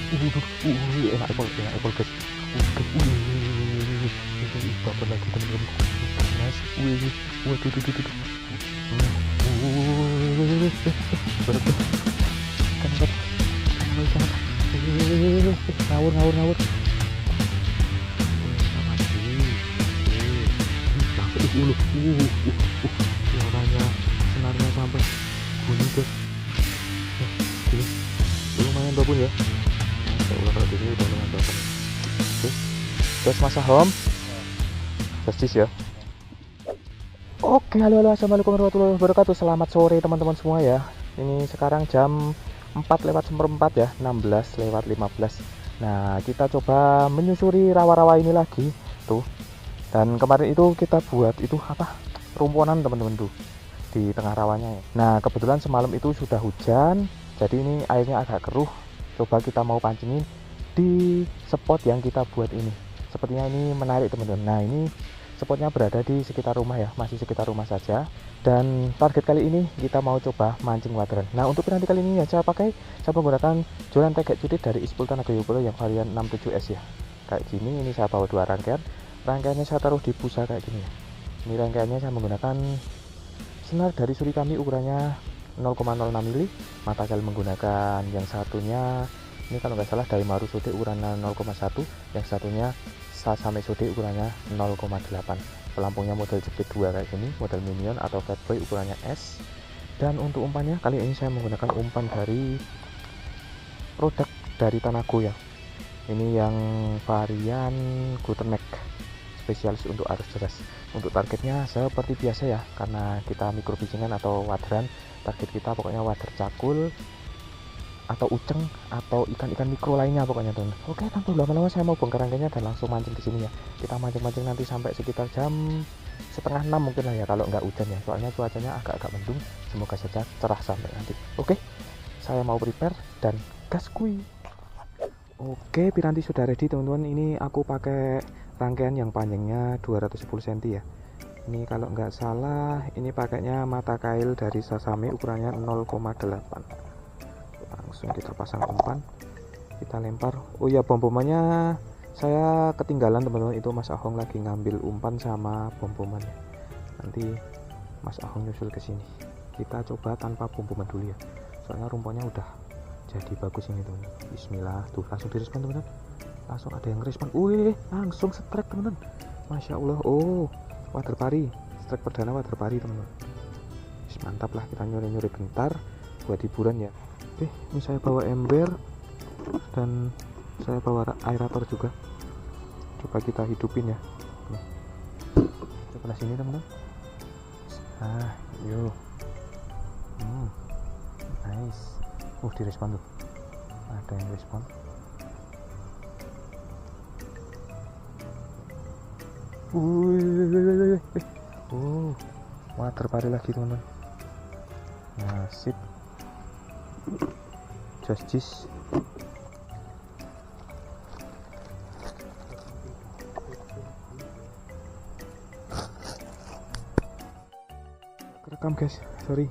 Enak apple guys. Baper lagi teman-teman. Nice. Waduh, berat. Kan ngawur. Suaranya senarnya sampai bunyi guys. Lumayan babon ya. Saya ulang kalau ini udah lumayan babon. Oke, gas masa home. Justice ya. Oke, halo assalamualaikum warahmatullahi wabarakatuh. Selamat sore teman-teman semua ya. Ini sekarang jam 4:04 ya, 16:15. Nah, kita coba menyusuri rawa-rawa ini lagi tuh. Dan kemarin itu kita buat itu apa? Rumpunan teman-teman tuh di tengah rawanya ya. Nah, kebetulan semalam itu sudah hujan, jadi ini airnya agak keruh. Coba kita mau pancingin di spot yang kita buat ini. Sepertinya ini menarik teman-teman. Nah, ini spotnya berada di sekitar rumah ya, masih sekitar rumah saja. Dan target kali ini kita mau coba mancing wateran. Nah, untuk piranti kali ini ya saya menggunakan joran tegak judit dari Ispul Tanaga Yopolo yang varian 67S ya. Kayak gini, ini saya bawa 2 rangkaian. Rangkaiannya saya taruh di busa kayak gini ya. Ini rangkaiannya saya menggunakan senar dari Surikami ukurannya 0,06 mili. Mata kali menggunakan yang satunya ini kalau nggak salah dari Marusode ukurannya 0,1, yang satunya Sasame Sode ukurannya 0,8. Pelampungnya model jepit 2 kayak gini, model minion atau fatboy ukurannya S. Dan untuk umpannya kali ini saya menggunakan umpan dari produk dari Tanago ya. Ini yang varian Gutenneck, spesialis untuk arus deras. Untuk targetnya seperti biasa ya, karena kita microfishingan atau waderan, target kita pokoknya wader cakul atau uceng atau ikan-ikan mikro lainnya pokoknya teman. Oke, tanpa lama-lama saya mau bongkar rangkaiannya dan langsung mancing di sini ya. Kita mancing-mancing nanti sampai sekitar jam 5:30 mungkin lah ya, kalau nggak hujan ya, soalnya cuacanya agak-agak mendung. Semoga saja cerah sampai nanti. Oke, saya mau prepare dan gas kuy. Oke, piranti sudah ready teman-teman. Ini aku pakai rangkaian yang panjangnya 210 cm ya. Ini kalau nggak salah ini pakainya mata kail dari Sasame ukurannya 0,8. Langsung kita pasang umpan, kita lempar. Oh ya, bom-bomannya saya ketinggalan teman-teman, itu Mas Ahong lagi ngambil umpan sama bom-bomannya. Nanti Mas Ahong nyusul ke sini. Kita coba tanpa bom-boman dulu ya, soalnya rumpuannya udah jadi bagus ini teman. Bismillah, tuh langsung direspon teman-teman. Langsung ada yang respon. Langsung strike teman-teman. Masya Allah. Oh, water pari, strike perdana water pari teman-teman. Mantap lah, kita nyuri-nyuri bentar buat hiburan ya. Oke, ini saya bawa ember dan saya bawa aerator juga. Coba kita hidupin ya. Nih. Coba sini teman-teman. Yuk. Nice. Direspon tuh. Ada yang respon. Water pari lagi teman-teman. Nah, sip. Justice. Kerekam guys, sorry.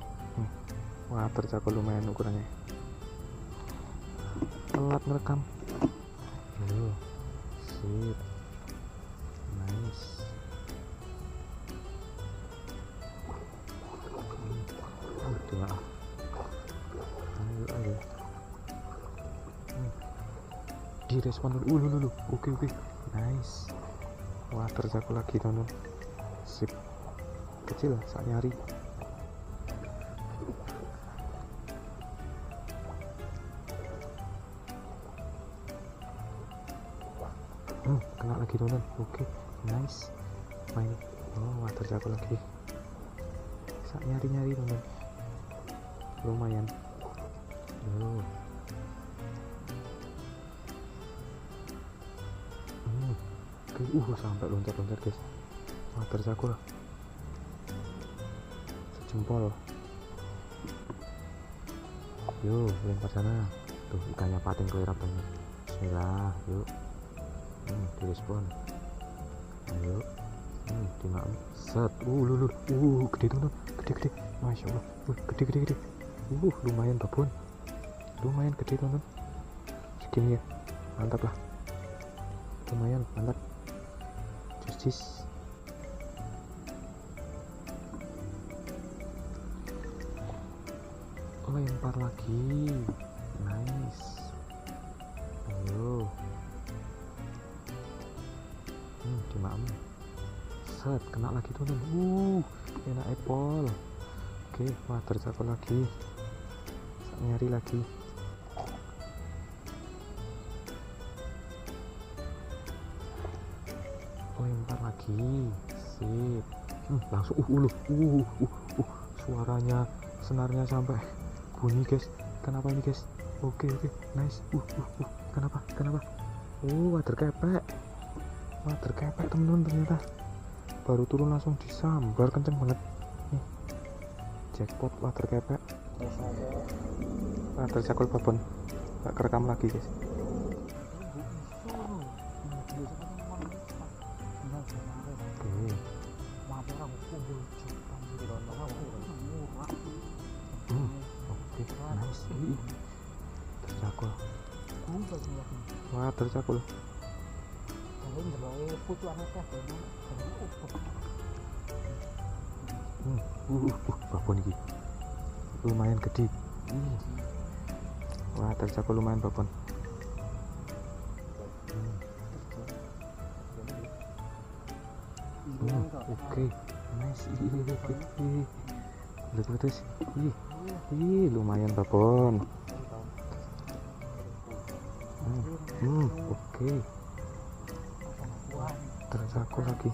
Wah, tercakup lumayan ukurannya. Telat ngerekam. Sip. Nice. Ayo. Direspon dulu. Oke. Nice. Wah, tercakup lagi teman-teman. Sip. Kecil saat nyari. Kena lagi teman-teman. Oke. Nice. Main. Wah, tercakup lagi. Saat nyari teman-teman. Lumayan. Oke, sampai loncat-loncat guys. Wah, tercakup lah. Sejempol. Yuk, lempar sana. Tuh, ikannya pating kelerap banget. Bismillah, yuk. Direspon. Ayo. Dimakan. Set. Gede tuh, gede. Masya Allah. Gede. Lumayan babon. Lumayan gede teman-teman. segini ya, mantap lah, lumayan mantap. Justice. Lempar lagi, nice. Ayo, dimaem. Set, kena lagi tuh. Enak apple. Oke, wah terjatuh lagi. Nyari lagi. Lempar lagi, sip. Langsung suaranya, senarnya sampai bunyi guys. Kenapa ini guys? Oke, nice. Kenapa? Water kepek temen-temen, ternyata baru turun langsung disambar kenceng banget nih. Jackpot water kepek. Water cakul babon, gak kerekam lagi guys. Oke, nice. Tercakul. Wah, tercakul. Babon ini lumayan gede. Wah, tercakul lumayan babon. Oke, nice. Terus, lumayan babon. Oke. Tercakul lagi.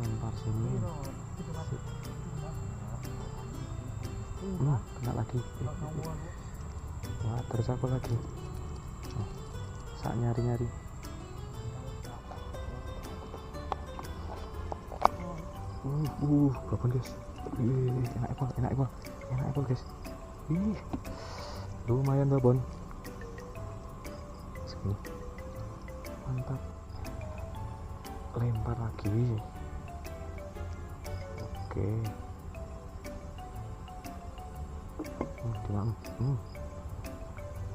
Lempar sini. Kena lagi. Wah, tercakul lagi. Saat nyari-nyari. Babon guys. Enak apple guys. Lumayan babon. Segini. Mantap. Lempar lagi. Oke.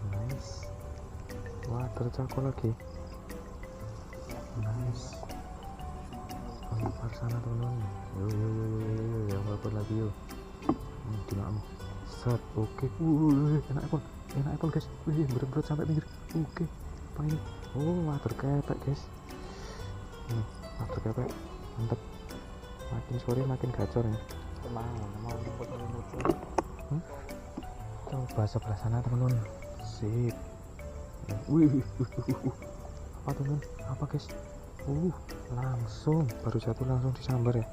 Nice. Wah, tercakul lagi. Nice. Lempar sana teman-teman. Yo, yang babon lagi yo. Dimaem. Set. Oke. Enak apple guys. Berat sampai pinggir. Oke. Apa ini? Water kepek guys. Water kepek. Mantap. Makin sore makin gacor ya. Coba sebelah sana teman-teman. Sip. Apa teman? Apa guys? Langsung baru jatuh langsung disambar ya.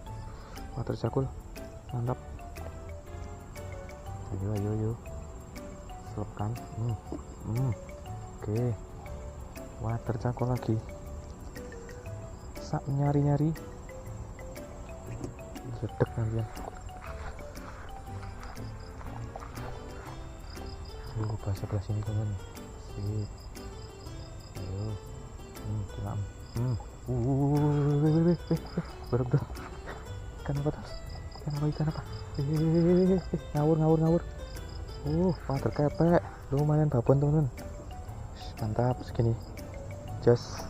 Water cakul. Mantap. Ayo. Selepkan. Oke. Water cakul lagi. Sak nyari-nyari. Sedek kalian. Coba sebelah sini teman. Sip. Ayo. Dimaem. Berat. Kenapa? Ngawur. Water kepek. Lumayan babon teman-teman. Mantap segini. Just.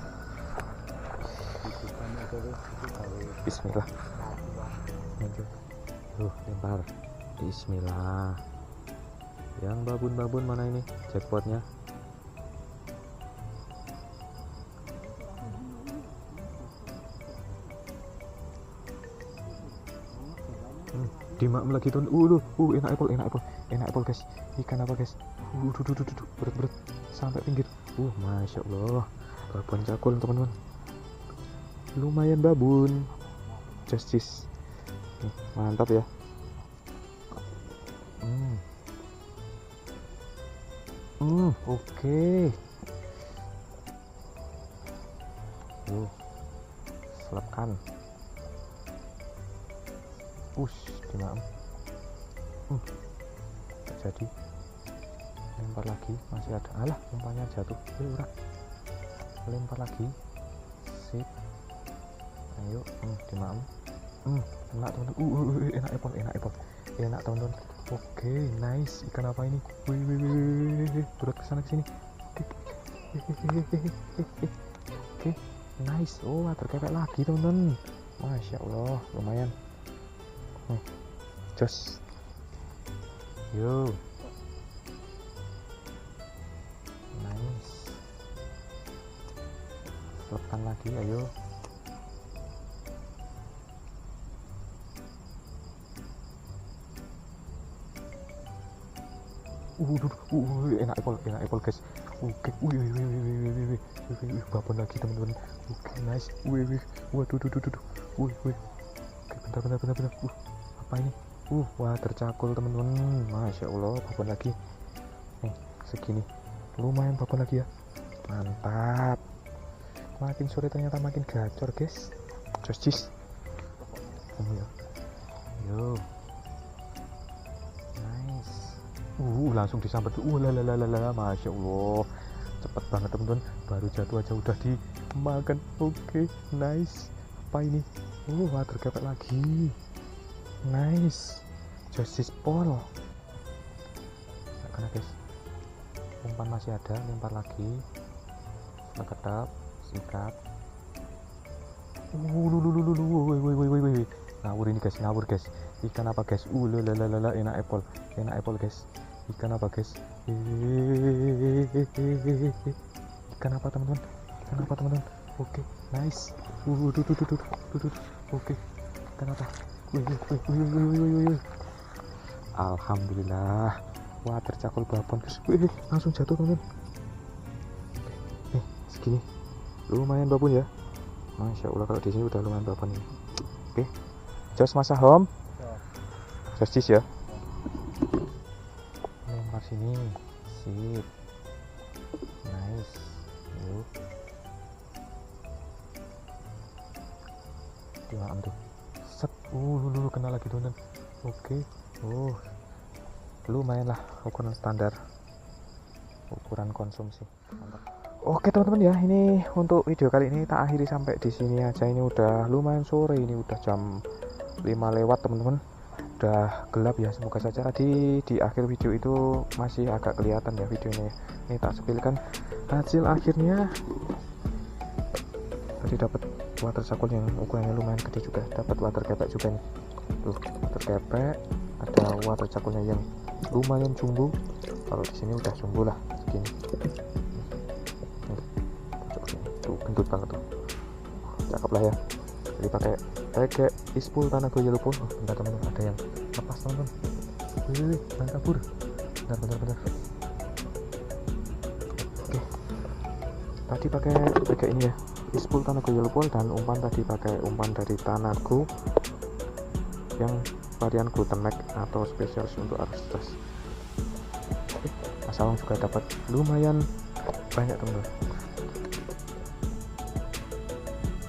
Bismillah. Lempar. Bismillah. Yang babon mana ini? Jackpotnya. Dimaem lagi tuh. Enak apple guys. Ikan apa guys? Berat sampai pinggir. Masya Allah. Babon cakul teman-teman. Lumayan babon. Justice. Mantap ya. Oke. Selepkan. Dimaem. Jadi lempar lagi, masih ada. Alah, umpannya jatuh. Lempar lagi. Sip. Ayo, dimaem. Enak teman-teman. Enak apple. Enak teman-teman. Oke, nice. Ikan apa ini? Wih, wih, wih, wih, wih. Berat kesana kesini. Oke, nice. Oh, terkepek lagi teman-teman. Masya Allah, lumayan. Jos. Yo. Nice. Lepas lagi, ayo. Enak apple guys. Oke, wih, babon lagi teman-teman. Oke, nice. Waduh, oke, bentar. Apa ini? Water cakul teman-teman. Masya Allah, babon lagi. Segini, lumayan babon lagi ya. Mantap. Makin sore ternyata makin gacor guys. Jos. Yo. Langsung disambar tuh. Masya Allah, cepet banget teman-teman, baru jatuh aja udah dimakan. Oke, nice. Apa ini? Water kepek lagi. Nice. Josis pol. Karena guys, umpan masih ada, lempar lagi. Ketap, sikat. Ngawur ini guys, Ikan apa guys? Enak apple guys. Ikan apa guys? Ikan apa teman-teman? Oke, nice. Oke, ikan apa? Alhamdulillah. Wah, tercakul babon guys. Langsung jatuh teman-teman. Segini. Lumayan babon ya. Masya Allah, kalau di sini udah lumayan babon ini. Oke. Jos masa home. Jos ya. Lempar sini. Sip. Nice. Yuk. Dimakan tuh. Set. Kena lagi teman. Oke. Lumayan lah ukuran standar. Ukuran konsumsi. Mantap. Oke teman-teman ya, ini untuk video kali ini tak akhiri sampai di sini aja. Ini udah lumayan sore, ini udah jam 5 lewat teman-teman, udah gelap ya. Semoga saja tadi di akhir video itu masih agak kelihatan ya videonya. Ini tak sepilkan hasil akhirnya. Tadi dapat water cakul yang ukurannya lumayan gede juga, dapat water kepek juga nih. Tuh, water kepek, ada water cakulnya yang lumayan jumbo. Kalau di sini udah jumbo lah segini. Tuh, gendut banget tuh. Cakep lah ya. Jadi pakai ispul Tanago Yellow Pole. Bentar teman-teman, ada yang lepas teman-teman. Jangan kabur. Bentar. Oke. Tadi pakai ini ya, ispul Tanago Yellow Pole, dan umpan tadi pakai umpan dari Tanago yang varian Gluten Max atau spesialis untuk arus stress. Mas Awang juga dapat lumayan banyak teman-teman.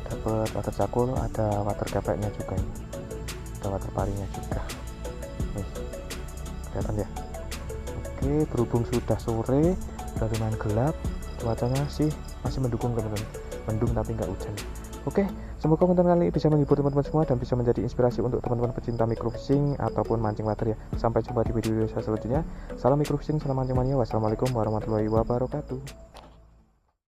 Dapat water cakul, ada water kepeknya juga ini. Ada water parinya juga. Nih, kelihatan ya. Oke, berhubung sudah sore, sudah lumayan gelap, cuacanya sih masih mendukung teman-teman. Mendung tapi nggak hujan. Oke, semoga konten kali ini bisa menghibur teman-teman semua dan bisa menjadi inspirasi untuk teman-teman pecinta microfishing ataupun mancing water ya. Sampai jumpa di video saya selanjutnya. Salam microfishing, salam mancing mania. Wassalamualaikum warahmatullahi wabarakatuh.